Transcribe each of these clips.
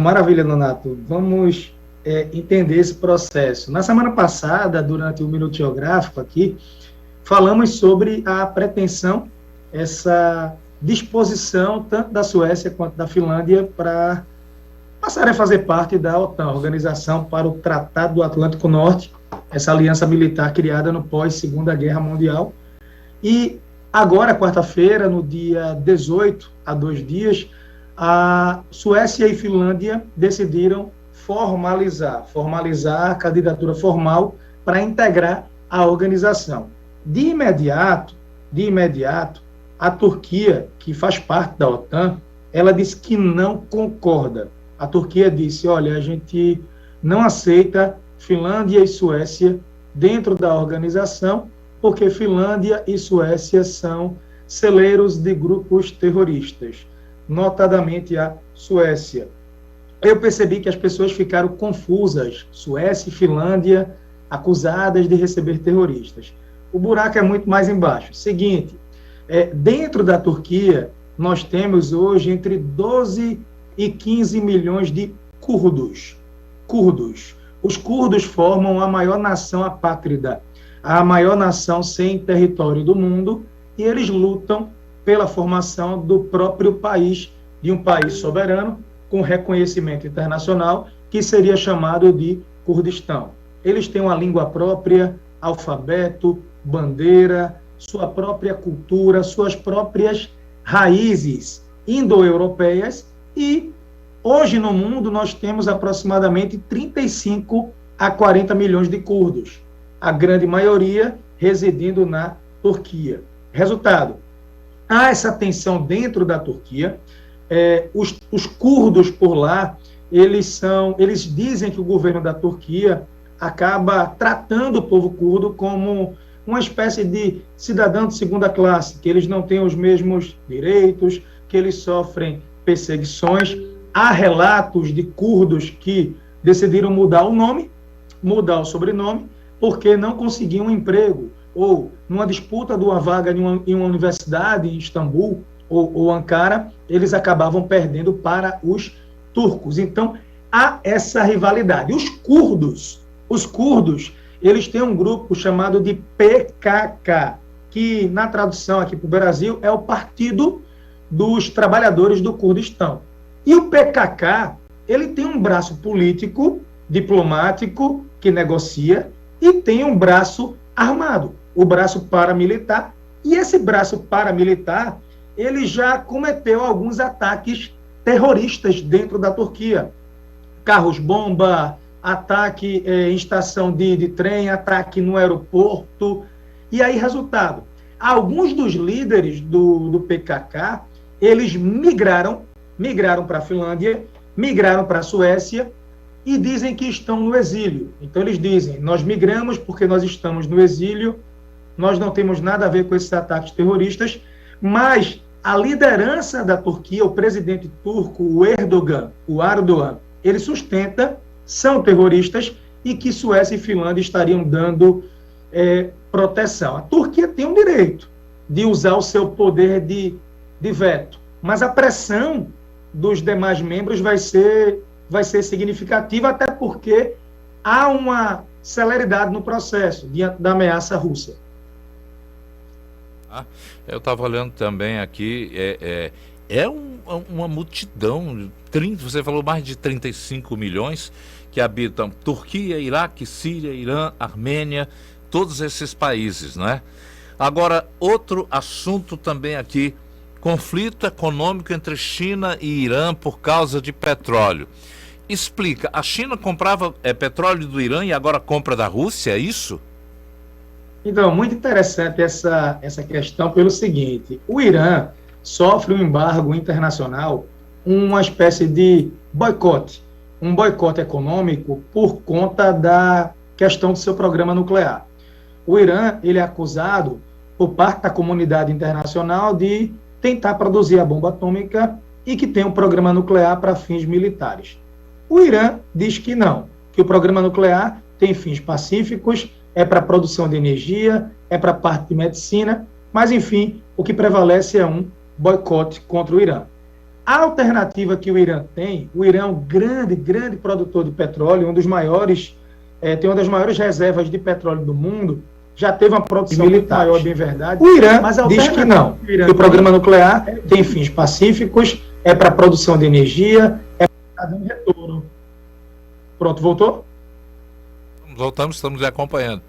maravilha, Nonato. Vamos entender esse processo. Na semana passada, durante o Minuto Geográfico aqui, falamos sobre a pretensão, essa disposição, tanto da Suécia quanto da Finlândia, para passarem a fazer parte da OTAN, Organização para o Tratado do Atlântico Norte, essa aliança militar criada no pós-Segunda Guerra Mundial. E agora, quarta-feira, no dia 18, há 2 dias, a Suécia e Finlândia decidiram formalizar a candidatura formal para integrar a organização. De imediato, a Turquia, que faz parte da OTAN, ela disse que não concorda. A Turquia disse, olha, a gente não aceita Finlândia e Suécia dentro da organização, porque Finlândia e Suécia são celeiros de grupos terroristas, notadamente a Suécia. Eu percebi que as pessoas ficaram confusas, Suécia e Finlândia acusadas de receber terroristas. O buraco é muito mais embaixo. Seguinte, dentro da Turquia, nós temos hoje entre 12 e 15 milhões de curdos. Os curdos formam a maior nação apátrida, a maior nação sem território do mundo, e eles lutam pela formação do próprio país, de um país soberano, com reconhecimento internacional, que seria chamado de Kurdistão. Eles têm uma língua própria, alfabeto, bandeira, sua própria cultura, suas próprias raízes indo-europeias, e hoje no mundo nós temos aproximadamente 35 a 40 milhões de curdos, a grande maioria residindo na Turquia. Resultado, há essa tensão dentro da Turquia. Os curdos por lá, eles dizem que o governo da Turquia acaba tratando o povo curdo como uma espécie de cidadão de segunda classe, que eles não têm os mesmos direitos, que eles sofrem perseguições. Há relatos de curdos que decidiram mudar o nome, mudar o sobrenome, porque não conseguiam um emprego, ou numa disputa de uma vaga em uma universidade em Istambul ou Ankara, eles acabavam perdendo para os turcos. Então, há essa rivalidade. Os curdos, eles têm um grupo chamado de PKK, que na tradução aqui para o Brasil é o Partido dos Trabalhadores do Kurdistão. E o PKK, ele tem um braço político, diplomático, que negocia, e tem um braço armado, o braço paramilitar. E esse braço paramilitar, ele já cometeu alguns ataques terroristas dentro da Turquia. Carros-bomba, ataque em estação de trem, ataque no aeroporto. E aí, resultado, alguns dos líderes do PKK, eles migraram para a Finlândia, migraram para a Suécia e dizem que estão no exílio. Então, eles dizem, nós migramos porque nós estamos no exílio, nós não temos nada a ver com esses ataques terroristas, mas a liderança da Turquia, o presidente turco, o Erdogan, ele sustenta, são terroristas e que Suécia e Finlândia estariam dando proteção. A Turquia tem o direito de usar o seu poder de veto, mas a pressão dos demais membros vai ser significativa, até porque há uma celeridade no processo diante da ameaça russa. Eu estava olhando também aqui, uma multidão, você falou mais de 35 milhões que habitam Turquia, Iraque, Síria, Irã, Armênia, todos esses países, não é? Agora, outro assunto também aqui, conflito econômico entre China e Irã por causa de petróleo. Explica, a China comprava petróleo do Irã e agora compra da Rússia, é isso? Então, muito interessante essa questão pelo seguinte, o Irã sofre um embargo internacional, uma espécie de boicote, um boicote econômico por conta da questão do seu programa nuclear. O Irã, ele é acusado por parte da comunidade internacional de tentar produzir a bomba atômica e que tem um programa nuclear para fins militares. O Irã diz que não, que o programa nuclear tem fins pacíficos, é para produção de energia, é para parte de medicina, mas, enfim, o que prevalece é um boicote contra o Irã. A alternativa que o Irã tem, o Irã é um grande produtor de petróleo, um dos maiores, tem uma das maiores reservas de petróleo do mundo, já teve uma produção muito maior, bem verdade. O Irã diz que não, que o programa nuclear tem fins pacíficos, é para produção de energia, é para dar um retorno. Pronto, voltou? Voltamos, estamos lhe acompanhando.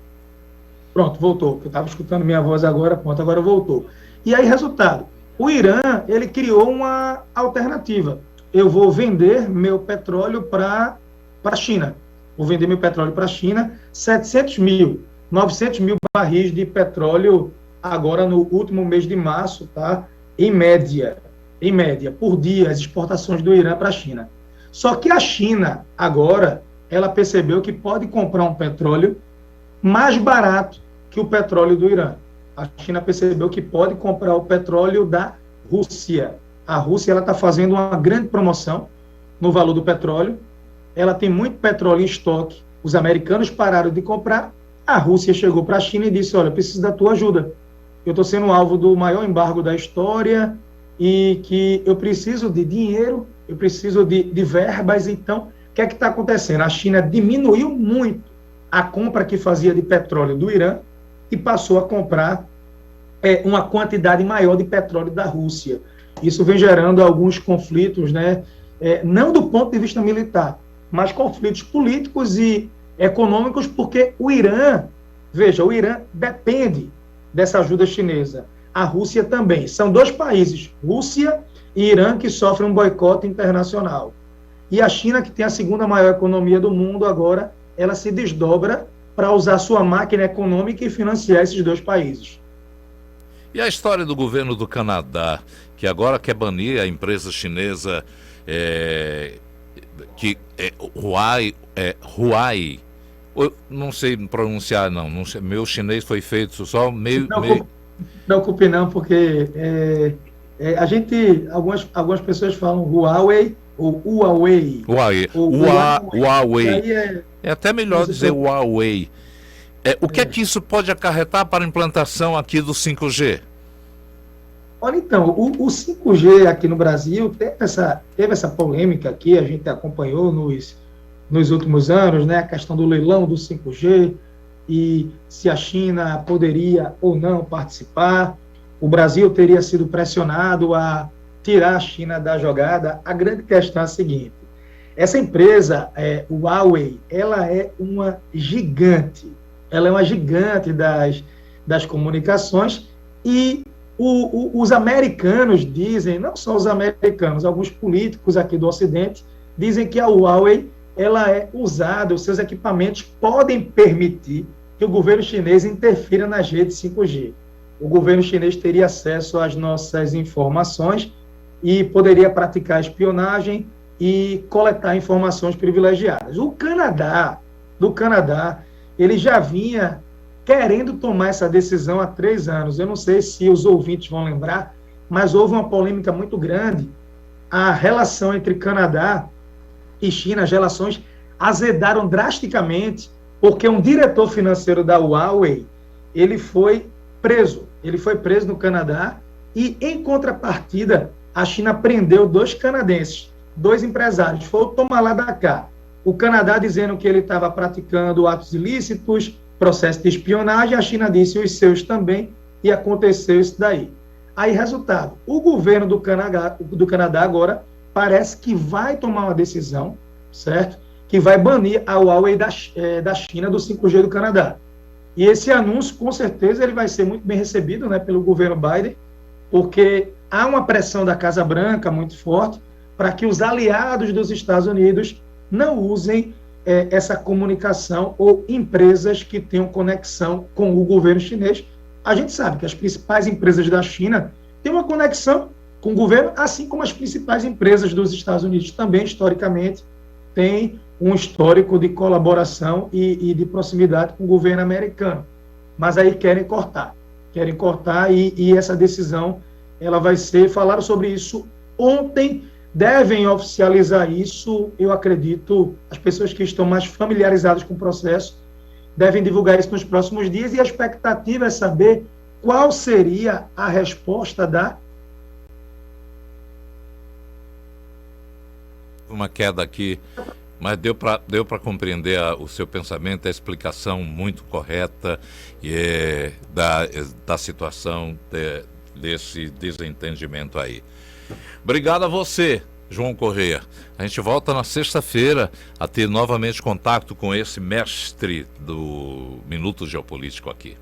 Pronto, voltou. Eu estava escutando minha voz agora, pronto, agora voltou. E aí, resultado, o Irã, ele criou uma alternativa. Eu vou vender meu petróleo para a China. Vou vender meu petróleo para a China, 900 mil barris de petróleo agora no último mês de março, tá? Em média, por dia, as exportações do Irã para a China. Só que a China, agora, ela percebeu que pode comprar um petróleo mais barato que o petróleo do Irã. A China percebeu que pode comprar o petróleo da Rússia. A Rússia está fazendo uma grande promoção no valor do petróleo. Ela tem muito petróleo em estoque. Os americanos pararam de comprar. A Rússia chegou para a China e disse, olha, eu preciso da tua ajuda. Eu estou sendo alvo do maior embargo da história e que eu preciso de dinheiro, eu preciso de verbas. Então, o que é que está acontecendo? A China diminuiu muito a compra que fazia de petróleo do Irã e passou a comprar uma quantidade maior de petróleo da Rússia. Isso vem gerando alguns conflitos, né? Não do ponto de vista militar, mas conflitos políticos e econômicos, porque o Irã, veja, o Irã depende dessa ajuda chinesa. A Rússia também. São dois países, Rússia e Irã, que sofrem um boicote internacional. E a China, que tem a segunda maior economia do mundo agora, ela se desdobra para usar sua máquina econômica e financiar esses dois países. E a história do governo do Canadá, que agora quer banir a empresa chinesa que é Huawei, não sei pronunciar não sei, meu chinês foi feito só meio... Não preocupe não, porque a gente, algumas pessoas falam Huawei ou Huawei. Huawei. É até melhor dizer Huawei. O que é que isso pode acarretar para a implantação aqui do 5G? Olha, então, o 5G aqui no Brasil teve essa polêmica aqui, a gente acompanhou nos últimos anos, né, a questão do leilão do 5G e se a China poderia ou não participar. O Brasil teria sido pressionado a tirar a China da jogada. A grande questão é a seguinte: essa empresa, o Huawei, ela é uma gigante. Ela é uma gigante das comunicações e os americanos dizem, não só os americanos, alguns políticos aqui do Ocidente dizem que a Huawei ela é usada, os seus equipamentos podem permitir que o governo chinês interfira nas redes 5G. O governo chinês teria acesso às nossas informações e poderia praticar espionagem e coletar informações privilegiadas. O Canadá, ele já vinha querendo tomar essa decisão há 3 anos. Eu não sei se os ouvintes vão lembrar, mas houve uma polêmica muito grande. A relação entre Canadá e China, as relações azedaram drasticamente, porque um diretor financeiro da Huawei, ele foi preso no Canadá e, em contrapartida, a China prendeu 2 canadenses, 2 empresários, foi o toma lá da cá. O Canadá dizendo que ele estava praticando atos ilícitos, processo de espionagem, a China disse os seus também, e aconteceu isso daí. Aí, resultado, o governo do Canadá agora parece que vai tomar uma decisão, certo? Que vai banir a Huawei da China do 5G do Canadá. E esse anúncio, com certeza, ele vai ser muito bem recebido, né, pelo governo Biden, porque há uma pressão da Casa Branca muito forte para que os aliados dos Estados Unidos não usem essa comunicação ou empresas que tenham conexão com o governo chinês. A gente sabe que as principais empresas da China têm uma conexão com o governo, assim como as principais empresas dos Estados Unidos também, historicamente, têm um histórico de colaboração e de proximidade com o governo americano. Mas aí querem cortar e essa decisão ela vai ser, falaram sobre isso ontem, devem oficializar isso, eu acredito, as pessoas que estão mais familiarizadas com o processo devem divulgar isso nos próximos dias, e a expectativa é saber qual seria a resposta uma queda aqui, mas deu para compreender o seu pensamento, a explicação muito correta da situação desse desentendimento aí. Obrigado a você, João Correia. A gente volta na sexta-feira a ter novamente contato com esse mestre do Minuto Geopolítico aqui.